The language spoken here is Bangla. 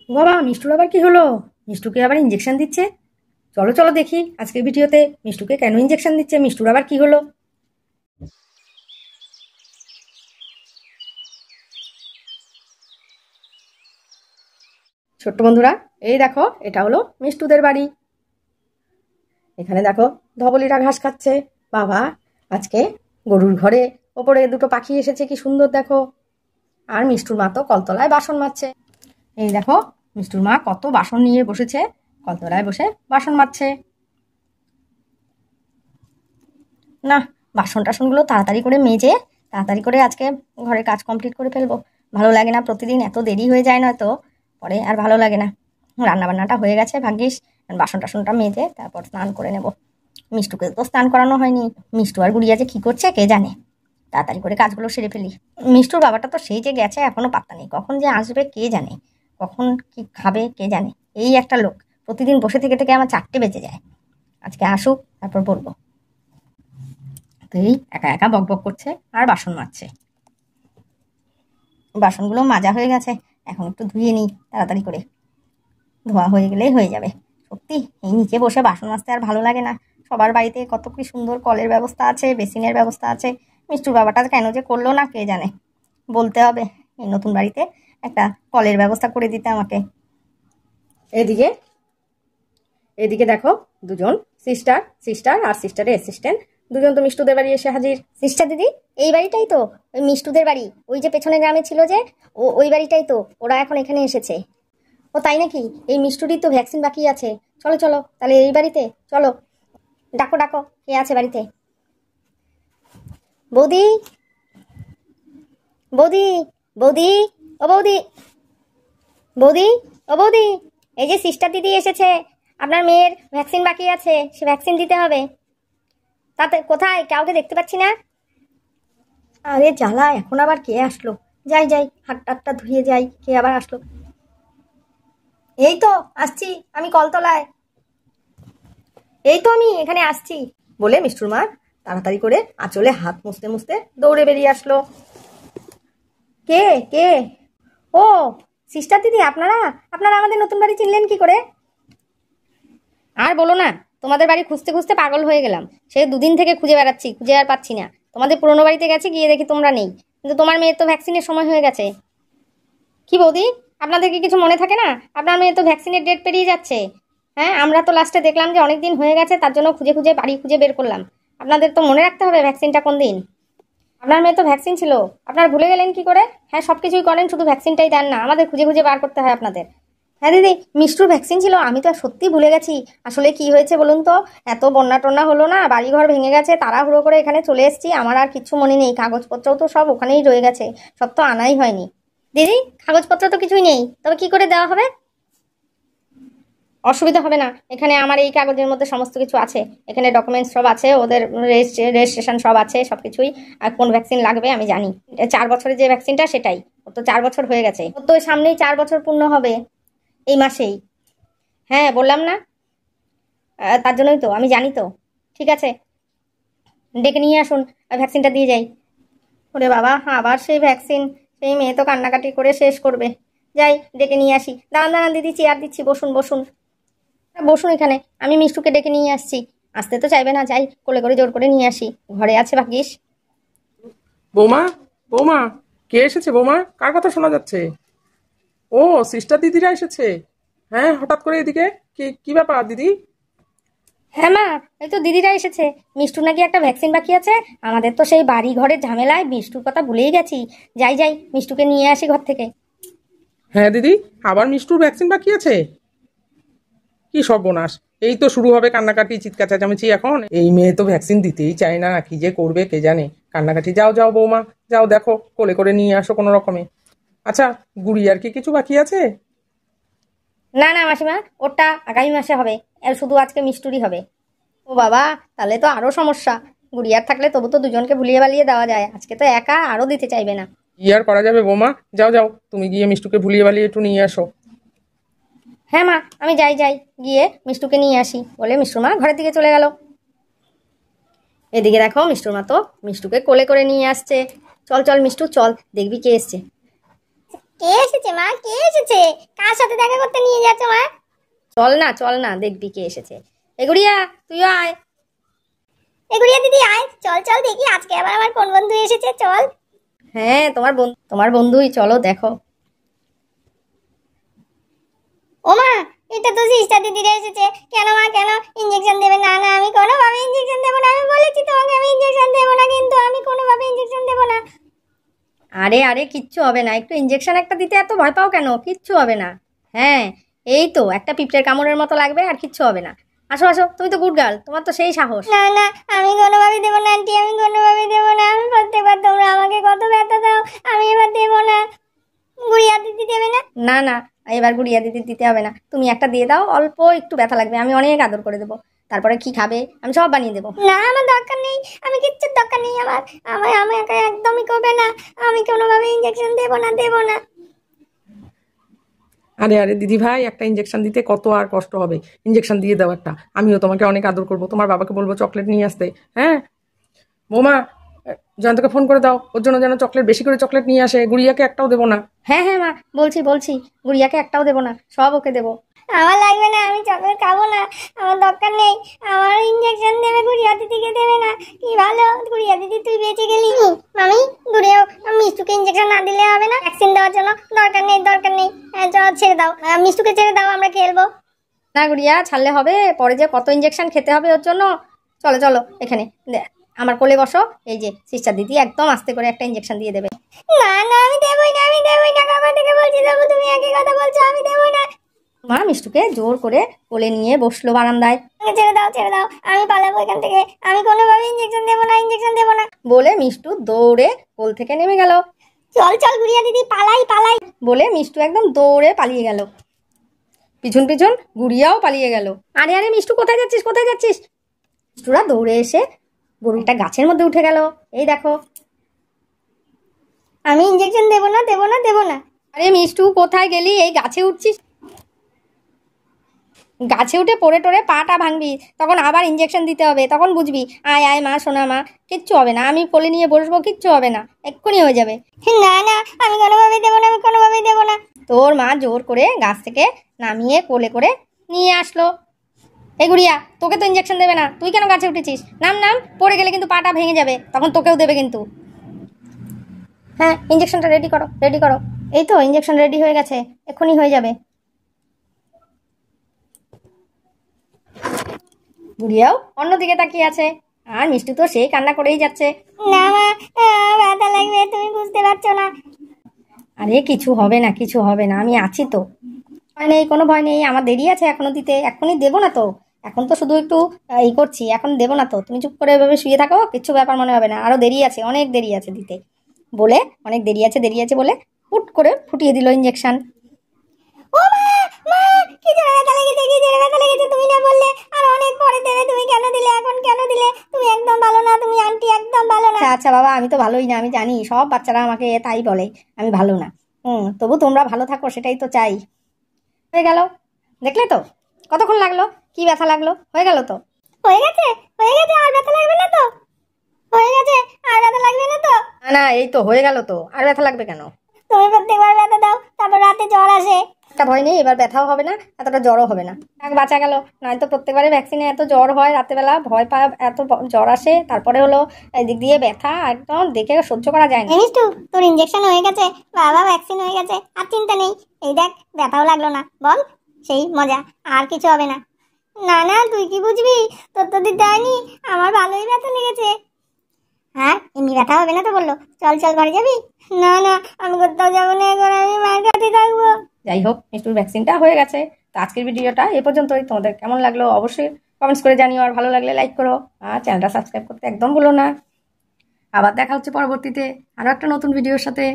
বাবা, মিষ্টুর আবার কি হলো? মিষ্টুকে আবার ইঞ্জেকশন দিচ্ছে? চলো চলো দেখি আজকের ভিডিওতে মিষ্টুকে কেন ইঞ্জেকশন দিচ্ছে, মিষ্টুর আবার কি হলো। ছোট্ট বন্ধুরা, এই দেখো এটা হলো মিষ্টুদের বাড়ি। এখানে দেখো ধবলিরা ঘাস খাচ্ছে। বাবা, আজকে গরুর ঘরে ওপরে দুটো পাখি এসেছে, কি সুন্দর দেখো। আর মিষ্টুর মা তো কলতলায় বাসন মাজছে। এই দেখো মিষ্টুর মা কত বাসন নিয়ে বসেছে, কলতলায় বসে বাসন মাজছে। না, বাসন টাসনগুলো তাড়াতাড়ি করে মেজে তাড়াতাড়ি করে আজকে ঘরের কাজ কমপ্লিট করে ফেলবো। ভালো লাগে না, প্রতিদিন এত দেরি হয়ে যায়, না তো পরে আর ভালো লাগে না। রান্নাবান্নাটা হয়ে গেছে ভাগ্যিস, বাসন টাসনটা মেজে তারপর স্নান করে নেব। মিষ্টুকে তো স্নান করানো হয়নি। মিষ্টু আর গুড়িয়া যে কী করছে কে জানে। তাড়াতাড়ি করে কাজগুলো সেরে ফেলি। মিষ্টুর বাবাটা তো সেই যে গেছে, এখনো পাত্তা নেই, কখন যে আসবে কে জানে, কখন কি খাবে কে জানে। এই একটা লোক, প্রতিদিন বসে থেকে থেকে আমার 4টে বেজে যায়। আজকে আসুক তারপর বলবো। তো এই একা একা বক বক করছে আর বাসন মাজছে। বাসনগুলো মাজা হয়ে গেছে, এখন একটু ধুয়ে নিই তাড়াতাড়ি করে, ধোয়া হয়ে গেলেই হয়ে যাবে। সত্যি এই নিচে বসে বাসন মাজতে আর ভালো লাগে না। সবার বাড়িতে কত কি সুন্দর কলের ব্যবস্থা আছে, বেসিনের ব্যবস্থা আছে। মিষ্টুর বাবাটা কেন যে করলো না কে জানে। বলতে হবে এই নতুন বাড়িতে একটা কলের ব্যবস্থা করে দিতে আমাকে। এদিকে এদিকে দেখো দুজন সিস্টার আর সিস্টারের অ্যাসিস্ট্যান্ট দুজন তো মিষ্টুদের বাড়ি এসে হাজির। সিস্টার দিদি, এই বাড়িটাই তো ওই মিষ্টুদের বাড়ি, ওই যে পেছনে গ্রামে ছিল যে ওই বাড়িটাই তো, ওরা এখন এখানে এসেছে। ও তাই নাকি? এই মিষ্টুরই তো ভ্যাকসিন বাকি আছে। চলো চলো তাহলে এই বাড়িতে চলো। ডাকো ডাকো, কে আছে বাড়িতে? বৌদি, বৌদি, বৌদি, ও বৌদি, বৌদি, ও বৌদি, এই যে সিস্টার দিদি এসেছে, আপনার মেয়ের ভ্যাকসিন বাকি আছে, সে ভ্যাকসিন দিতে হবে। তাতে কোথায়? কাউকে দেখতে পাচ্ছি না। আরে জ্বালা, এখন আবার কে আসলো? যাই যাই, হাত টাটটা ধুয়ে যাই, কে আবার আসলো। এই তো আসছি, আমি কলতলায়, এই তো আমি এখানে আসছি বলে মিষ্টুর মা তাড়াতাড়ি করে আঁচলে হাত মুছতে মুছতে দৌড়ে বেরিয়ে আসলো। কে কে? ও সিস্টার দিদি, আপনারা আপনারা আমাদের নতুন বাড়ি চিনলেন কি করে? আর বলো না, তোমাদের বাড়ি খুঁজতে খুঁজতে পাগল হয়ে গেলাম। সে দুদিন থেকে খুঁজে বেড়াচ্ছি, খুঁজে আর পাচ্ছি না। তোমাদের পুরনো বাড়িতে গেছি, গিয়ে দেখি তোমরা নেই, কিন্তু তোমার মেয়ের তো ভ্যাকসিনের সময় হয়ে গেছে। কি বৌদি, আপনাদের কি কিছু মনে থাকে না? আপনার মেয়ে তো ভ্যাকসিনের ডেট পেরিয়ে যাচ্ছে। হ্যাঁ, আমরা তো লাস্টে দেখলাম যে অনেক দিন হয়ে গেছে, তার জন্য খুঁজে খুঁজে বাড়ি খুঁজে বের করলাম। আপনাদের তো মনে রাখতে হবে ভ্যাকসিনটা কোন দিন। আপনার মেয়ে তো ভ্যাকসিন ছিল, আপনারা ভুলে গেলেন কি করে? হ্যাঁ, সব কিছুই করেন, শুধু ভ্যাকসিনটাই দেন না, আমাদের খুঁজে খুঁজে বার করতে হয় আপনাদের। হ্যাঁ দিদি, মিষ্টুর ভ্যাকসিন ছিল, আমি তো সত্যি ভুলে গেছি। আসলে কি হয়েছে বলুন তো, এত বন্যা টন্যা হলো না, বাড়িঘর ভেঙে গেছে, তাড়াহুড়ো করে এখানে চলে এসেছি, আমার আর কিচ্ছু মনে নেই, কাগজপত্রও তো সব ওখানেই রয়ে গেছে, সব তো আনাই হয়নি। দিদি, কাগজপত্র তো কিছুই নেই, তবে কি করে দেওয়া হবে? অসুবিধা হবে না, এখানে আমার এই কাগজের মধ্যে সমস্ত কিছু আছে, এখানে ডকুমেন্টস সব আছে, ওদের রেজিস্ট্রেশন সব আছে, সব কিছুই। আর কোন ভ্যাকসিন লাগবে আমি জানি, 4 বছরের যে ভ্যাকসিনটা সেটাই। ও তো 4 বছর হয়ে গেছে, ও তো সামনেই 4 বছর পূর্ণ হবে, এই মাসেই। হ্যাঁ বললাম না, তার জন্যই তো আমি জানি তো। ঠিক আছে, ডেকে নিয়ে আসুন, ভ্যাকসিনটা দিয়ে যাই। ওরে বাবা, আবার সেই ভ্যাকসিন, সেই মেয়ে তো কান্নাকাটি করে শেষ করবে। যাই, ডেকে নিয়ে আসি। দাঁড়ান দাঁড়ান দিদি, চেয়ার দিচ্ছি, বসুন বসুন, বসুন এখানে, আমি মিষ্টুকে ডেকে নিয়ে আসছি। আসতে তো চাইবে না, যাই কোলে করে জোর করে নিয়ে আসি, ঘরে আছে ভাগ্যিস। বৌমা, বৌমা, কে এসেছে বৌমা? কার কথা শোনা যাচ্ছে? ও, সিস্টার দিদিরা এসেছে। হ্যাঁ, হঠাৎ করে এদিকে কি কি ব্যাপার দিদি? হ্যাঁ মা, এই তো দিদিরা এসেছে। মিষ্টু নাকি একটা ভ্যাকসিন বাকি আছে, আমাদের তো সেই বাড়ি ঘরের ঝামেলায় মিষ্টুর কথা ভুলেই গেছি। যাই যাই, মিষ্টুকে নিয়ে আসি ঘর থেকে। হ্যাঁ দিদি, আবার মিষ্টুর ভ্যাকসিন বাকি আছে? কি সর্বনাশ! এই তো শুরু হবে কান্নাকাটি চিৎকার চেঁচামেচি, এখন এই মেয়ে তো ভ্যাকসিন দিতেই চায় না, কি যে করবে কে জানে। কান্নাকাটি, যাও যাও বৌমা, যাও দেখো কোলে করে নিয়ে আসো কোনো রকমে। আচ্ছা, গুড়িয়ার কি কিছু বাকি আছে? না না মাসিমা, ওটা আগামী মাসে হবে, আর শুধু আজকে মিষ্টুরই হবে। ও বাবা, তাহলে তো আরো সমস্যা। গুড়িয়ার থাকলে তবু তো দুজনকে ভুলিয়ে বালিয়ে দেওয়া যায়, আজকে তো একা, আরো দিতে চাইবে না। কি আর করা যাবে বৌমা, যাও যাও, তুমি গিয়ে মিষ্টুকে ভুলিয়ে বালিয়ে একটু নিয়ে আসো। হ্যাঁ মা, আমি যাই যাই, গিয়ে মিষ্টুকে নিয়ে আসি বলে মিষ্টুর মা ঘরের দিকে চলে গেল। এদিকে দেখো মিষ্টুর মা তো মিষ্টুকে কোলে করে নিয়ে আসছে। চল চল মিষ্টু চল, দেখবি কে এসছে। কে এসেছে মা? কে এসেছে? কার সাথে দেখা করতে নিয়ে যাচ্ছ মা? চল না দেখবি কে এসেছে। এগুড়িয়া তুইও আয়। এগুড়িয়া দিদি আয়, চল চল দেখি আজকে আবার আমার কোন বন্ধু এসেছে, চল। হ্যাঁ তোমার বন্ধুই, চলো দেখো। ও মা, এটা তো সিস্টার দিদিরা এসেছে। কেন মা, কেন? ইঞ্জেকশন দেবে? না না, আমি কোনোভাবে ইঞ্জেকশন দেবো না। আমি বলেছি তোমাকে আমি ইঞ্জেকশন দেবো না, কিন্তু আমি কোনোভাবে ইঞ্জেকশন দেবো না। আরে কিচ্ছু হবে না, একটু ইঞ্জেকশন একটা দিতে এত ভয় পাও কেন? কিচ্ছু হবে না। হ্যাঁ, এই তো একটা পিঁপড়ের কামড়ের মতো লাগবে, আর কিচ্ছু হবে না। আসো আসো, তুমি তো গুড গার্ল, তোমার তো সেই সাহস। না না, আমি কোনোভাবে দেবো না আন্টি, আমি কোনোভাবে দেবো না। আমি প্রত্যেকবার তোমরা আমাকে কত ব্যথা দাও, আমি এবার দেবো না। গুড়িয়া দিদি দেবে না? না না, এবার গুড়িয়া দিদি দিতে হবে না। তুমি একটা দিয়ে দাও, অল্প একটু ব্যথা লাগবে, আমি অনেক আদর করে দেবো। তারপরে কি খাবে আমি সব বানিয়ে দেবো। না, আমার দরকার নেই, আমি কিচ্ছুর দরকার নেই আমার। আমাকে একদমই করবে না, আমি কোনোভাবে ইঞ্জেকশন দেবো না। আরে দিদি ভাই, একটা ইঞ্জেকশন দিতে কত আর কষ্ট হবে? ইঞ্জেকশন দিয়ে দাও একটা, আমিও তোমাকে অনেক আদর করবো। তোমার বাবাকে বলবো চকলেট নিয়ে আসতে। হ্যাঁ বৌমা, জয়ন্তকে ফোন করে দাও, ওর জন্য যেন চকলেট, বেশি করে চকলেট নিয়ে আসে। গুড়িয়াকে একটাও দেবো না। হ্যাঁ মা, বলছি গুড়িয়াকে একটাও দেবো না, সব ওকে দেবো। আমার লাগবে না, আমি চকলেট খাবো না, আমার দরকার নেই। আমার ইঞ্জেকশন দেবে, গুড়িয়া দিদিকে দেবে না। কি ভালো গুড়িয়া দিদি, তুই বেঁচে গেলি। মামি, গুড়িয়া মিষ্টুকে ইঞ্জেকশন না দিলে হবে না ভ্যাকসিন দেওয়ার জন্য? দরকার নেই। চল ছেড়ে দাও, মিষ্টুকে ছেড়ে দাও, আমরা খেলবো। না গুড়িয়া, ছাড়লে হবে? পরে যে কত ইঞ্জেকশন খেতে হবে ওর জন্য। চলো এখানে আমার কোলে বসো। এই যে সিস্টার দিদি একদম আস্তে করে একটা ইঞ্জেকশন দিয়ে দেবে। না না, আমি দেবই না। কখন থেকে বলছি দেবো, তুমি একই কথা বলছো, আমি দেবো না। মা মিষ্টুকে জোর করে কোলে নিয়ে বসলো বারান্দায়। ছেড়ে দাও, আমি পালাবো এখান থেকে। আমি কোনোভাবে ইঞ্জেকশন দেবো না বলে মিষ্টু দৌড়ে কোল থেকে নেমে গেল। চল গুড়িয়া দিদি, পালাই বলে মিষ্টু একদম দৌড়ে পালিয়ে গেল। পিছন গুড়িয়াও পালিয়ে গেল। আরে মিষ্টু, কোথায় যাচ্ছিস? মিষ্টুরা দৌড়ে এসে গরুটা গাছের মধ্যে উঠে গেল। এই দেখো, আমি ইঞ্জেকশন দেবো না। আরে মিষ্টু, কোথায় গেলি? এই গাছে উঠছিস, গাছে উঠে পড়ে টোরে পাটা ভাঙবি, তখন আবার ইঞ্জেকশন দিতে হবে, তখন বুঝবি। আয় মা, সোনা মা, কিচ্ছু হবে না, আমি কোলে নিয়ে বসবো, কিচ্ছু হবে না, এক্ষুনি হয়ে যাবে। না, আমি কোনোভাবেই দেবো না। তোর মা জোর করে গাছ থেকে নামিয়ে কোলে করে নিয়ে আসলো। এই গুড়িয়া, তোকে তো ইঞ্জেকশন দেবে না, তুই কেন গাছে উঠেছিস? নাম, পড়ে গেলে কিন্তু পাটা ভেঙে যাবে, তখন তোকেও দেবে কিন্তু। হ্যাঁ, ইঞ্জেকশনটা রেডি করো। এই তো ইঞ্জেকশন রেডি হয়ে গেছে, এক্ষুনি হয়ে যাবে। গুড়িয়াও অন্যদিকে তাকিয়ে আছে, আর মিষ্টি তো সেই কান্না করেই যাচ্ছে। না মা, ব্যথা লাগবে, তুমি বুঝতে পারছো না। আরে কিছু হবে না, আমি আছি তো। কোনো ভয় নেই, আমার দেরি আছে এখনো দিতে, এখনই দেবো না তো। এখন তো শুধু একটু করছি, এখন দেবো না তো। তুমি চুপ করে এভাবে শুয়ে থাকো, কিছু ব্যাপার মনে হবে না। আরো দেরি আছে, অনেক দেরি আছে দিতে বলে, অনেক দেরি আছে বলে হুট করে ফুটিয়ে দিল ইঞ্জেকশন। ও মা, কি জোরে ব্যথা লেগেছে, তুমি না বললে আর অনেক পরে দেবে, তুমি কেন দিলে? এখন কেন দিলে? তুমি একদম ভালো না, তুমি আন্টি একদম ভালো না। আচ্ছা বাবা, আমি তো ভালোই না, আমি জানি, সব বাচ্চারা আমাকে তাই বলে, আমি ভালো না। তবু তোমরা ভালো থাকো, সেটাই তো চাই। হয়ে গেল, দেখলে তো কতক্ষণ লাগলো, কি ব্যথা লাগলো, হয়ে গেল তো। হয়ে গেছে, আর ব্যথা লাগবে না তো? না, এই তো হয়ে গেল তো, আর ব্যথা লাগবে কেন? তুমি প্রত্যেকবার ব্যথা দাও, তারপর রাতে জ্বর আসে। একটা ভয় নেই, এবার ব্যথাও হবে না, এতটা জ্বরও হবে না। বাঁচা গেল, নয়তো প্রত্যেকবারে ভ্যাকসিনে এত জ্বর হয়, রাতেবেলা ভয় পায়, এত জ্বর আসে, তারপরে হলো এদিক দিয়ে ব্যথা, একদম দেখে সহ্য করা যায় না। জানিস তো, তোর ইঞ্জেকশন হয়ে গেছে, বাবা ভ্যাকসিন হয়ে গেছে, আর চিন্তা নেই। এই দেখ, ব্যথাও লাগলো না, বল সেই মজা, আর কিছু হবে না। না, তুই কি বুঝবি, তোর তো দিতে হয়নি, আমার ভালোই ব্যথা লেগেছে। হ্যাঁ, এমনি ব্যথা হবে না তো বললো। চল ঘরে যাবি? না, আমি কোথাও যাবো না, এখন আমি মায়ের কাছে থাকবো। যাই হোক, মিষ্টুর ভ্যাকসিনটা হয়ে গেছে। তো আজকের ভিডিওটা এ পর্যন্তই। তোমাদের কেমন লাগলো অবশ্যই কমেন্টস করে জানিও, আর ভালো লাগলে লাইক করো, আর চ্যানেলটা সাবস্ক্রাইব করতে একদম ভুলো না। আবার দেখা হচ্ছে পরবর্তীতে আরো একটা নতুন ভিডিওর সাথে।